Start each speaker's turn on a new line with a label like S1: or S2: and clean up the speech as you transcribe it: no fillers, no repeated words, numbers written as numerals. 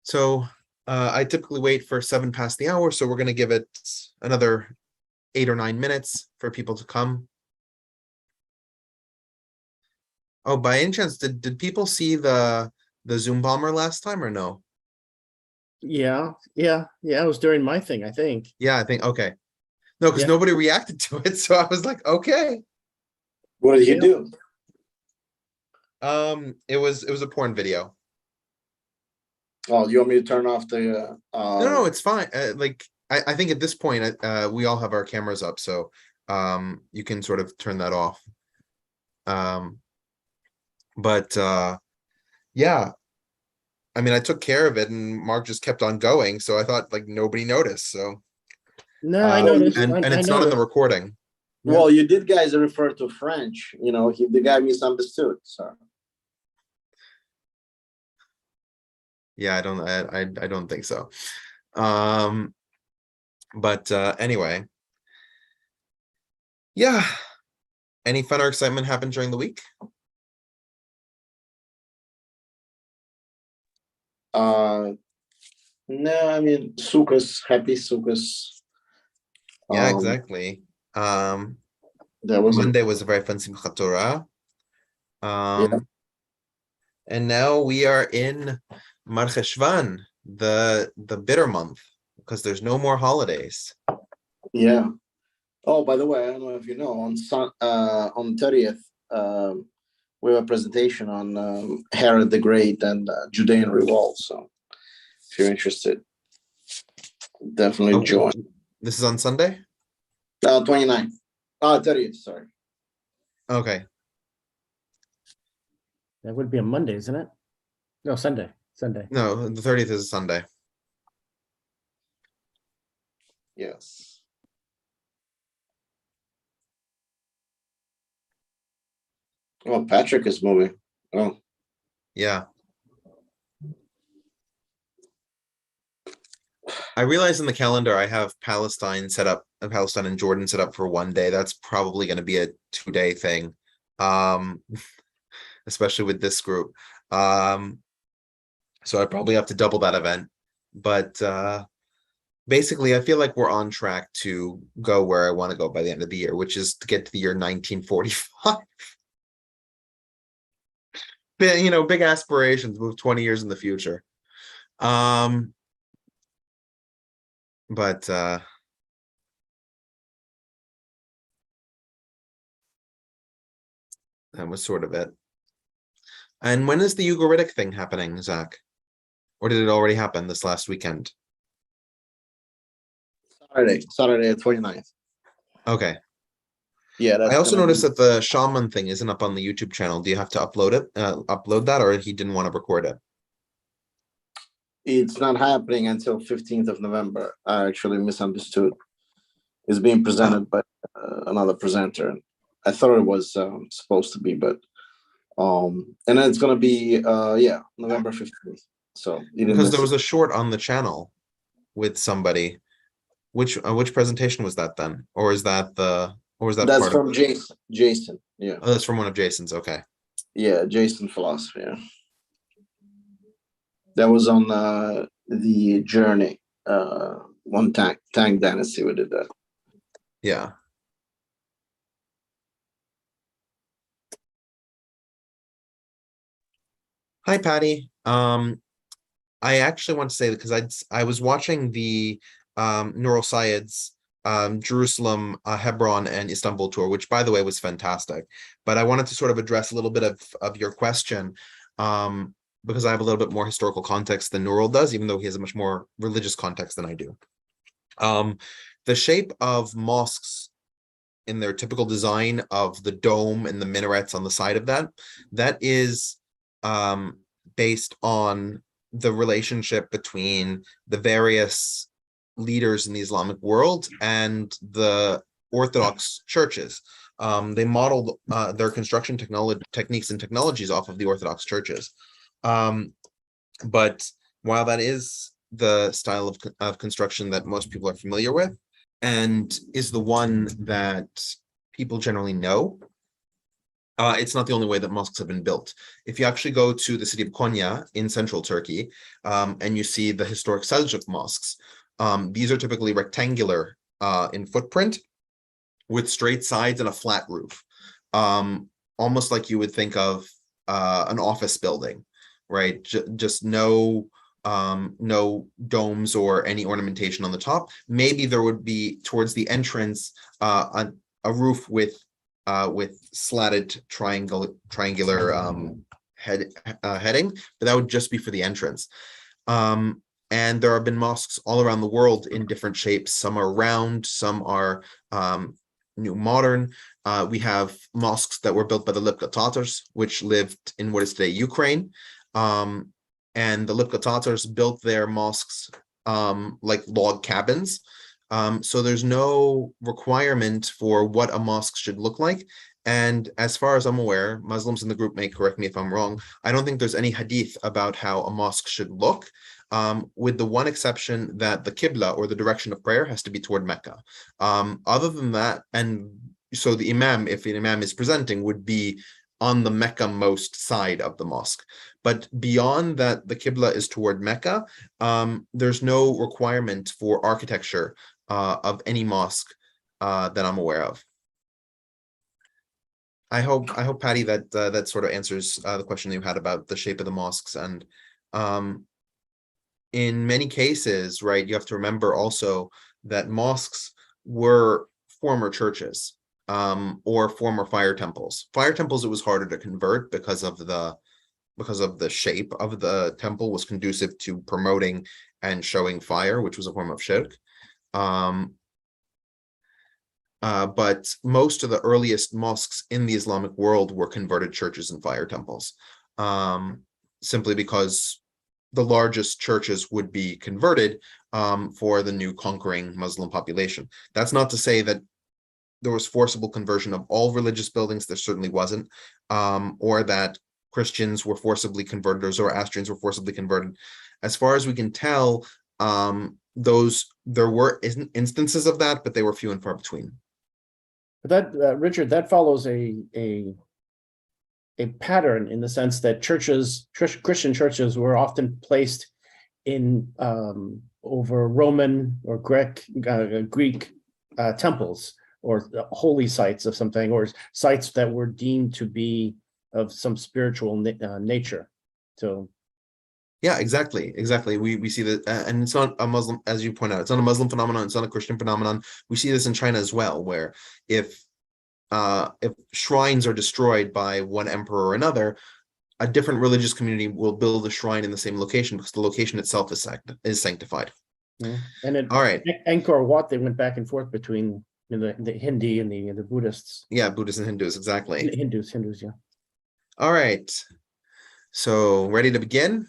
S1: So I typically wait for 7 past the hour, so we're going to give it another 8 or 9 minutes for people to come. Oh, by any chance, did people see the Zoom bomber last time or no?
S2: Yeah, it was during my thing, I think.
S1: Yeah, I think okay. No, because
S2: Yeah.
S1: nobody reacted to it, so I was like, okay.
S3: What did you
S2: Yeah.
S3: do?
S1: It was a porn video.
S3: Oh, you want me to turn off the
S1: No, it's fine. Like I think at this point, we all have our cameras up, so you can sort of turn that off. But yeah, I mean, I took care of it, and Mark just kept on going, so I thought like nobody noticed. So
S2: No, I noticed.
S1: and
S2: I
S1: it's not in the
S2: noticed.
S1: recording.
S3: well, you did guys refer to French, the guy misunderstood. So
S1: Yeah, I don't think so. But anyway, yeah. Any fun or excitement happened during the week?
S3: no, I mean happy Sukkot.
S1: Yeah, exactly.
S3: That was
S1: Monday was a very fun Simchat Torah.
S3: Yeah.
S1: And now we are in Mar Cheshvan, the bitter month, because there's no more holidays.
S3: Yeah. Oh, by the way, I don't know if you know, on 30th, we have a presentation on Herod the Great and Judean revolt. So if you're interested, definitely join.
S1: This is on Sunday?
S3: 29th. 30th, sorry.
S1: Okay.
S2: That would be a Monday, isn't it? No, Sunday.
S1: No, the 30th is a Sunday.
S3: Yes. Oh, Patrick is moving. Oh,
S1: Yeah. I realize in the calendar I have Palestine and Jordan set up for one day. That's probably going to be a 2-day thing. Especially with this group. So I probably have to double that event. But basically, I feel like we're on track to go where I want to go by the end of the year, which is to get to the year 1945. Big aspirations, move 20 years in the future. But that was sort of it. And when is the Ugaritic thing happening, Zach? Or did it already happen this last weekend?
S3: Saturday at 29th.
S1: Okay.
S3: Yeah,
S1: I also noticed that the shaman thing isn't up on the YouTube channel. Do you have to upload that, or he didn't want to record it?
S3: It's not happening until 15th of November. I actually misunderstood. It's being presented by another presenter. I thought it was supposed to be, but and then it's gonna be November 15th. So
S1: because there was a short on the channel with somebody. Which presentation was that then? Or is that
S3: that's from Jason. Yeah.
S1: Oh, that's from one of Jason's. Okay.
S3: Yeah, Jason Philosophy. Yeah. That was on the journey. One Tang Dynasty. We did that.
S1: Yeah. Hi, Patty. I actually want to say that because I was watching the Neural Science Jerusalem, Hebron, and Istanbul tour, which by the way was fantastic. But I wanted to sort of address a little bit of your question, because I have a little bit more historical context than Neural does, even though he has a much more religious context than I do. The shape of mosques in their typical design of the dome and the minarets on the side of that is based on the relationship between the various leaders in the Islamic world and the Orthodox churches. They modeled their construction techniques and technologies off of the Orthodox churches. But while that is the style of construction that most people are familiar with and is the one that people generally know, It's not the only way that mosques have been built. If you actually go to the city of Konya in central Turkey, and you see the historic Seljuk mosques, these are typically rectangular in footprint with straight sides and a flat roof, almost like you would think of an office building, right? Just no domes or any ornamentation on the top. Maybe there would be towards the entrance a roof with slatted triangular heading, but that would just be for the entrance. And there have been mosques all around the world in different shapes. Some are round, some are new modern. We have mosques that were built by the Lipka Tatars, which lived in what is today Ukraine. And the Lipka Tatars built their mosques like log cabins. So there's no requirement for what a mosque should look like. And as far as I'm aware, Muslims in the group may correct me if I'm wrong, I don't think there's any hadith about how a mosque should look, with the one exception that the Qibla, or the direction of prayer, has to be toward Mecca. Other than that, and so the imam, if an imam is presenting, would be on the Mecca-most side of the mosque. But beyond that, the Qibla is toward Mecca. There's no requirement for architecture of any mosque that I'm aware of. I hope, Patty, that that sort of answers the question you had about the shape of the mosques. And in many cases, right, you have to remember also that mosques were former churches, or former fire temples. Fire temples, it was harder to convert because of the shape of the temple was conducive to promoting and showing fire, which was a form of shirk. But most of the earliest mosques in the Islamic world were converted churches and fire temples, simply because the largest churches would be converted for the new conquering Muslim population. That's not to say that there was forcible conversion of all religious buildings. There certainly wasn't, or that Christians were forcibly converted or Zoroastrians were forcibly converted. As far as we can tell, there were instances of that, but they were few and far between.
S2: But that, Richard, that follows a pattern in the sense that Christian churches were often placed in over Roman or Greek temples, or holy sites of something, or sites that were deemed to be of some spiritual nature. So
S1: yeah, exactly. We see that, and it's not a Muslim, as you point out, it's not a Muslim phenomenon, it's not a Christian phenomenon. We see this in China as well, where if shrines are destroyed by one emperor or another, a different religious community will build a shrine in the same location because the location itself is sanctified.
S2: Yeah. And
S1: all right,
S2: Angkor Wat, they went back and forth between the Hindi and the Buddhists.
S1: Yeah, Buddhists and Hindus, exactly.
S2: Hindus, yeah.
S1: All right. So ready to begin?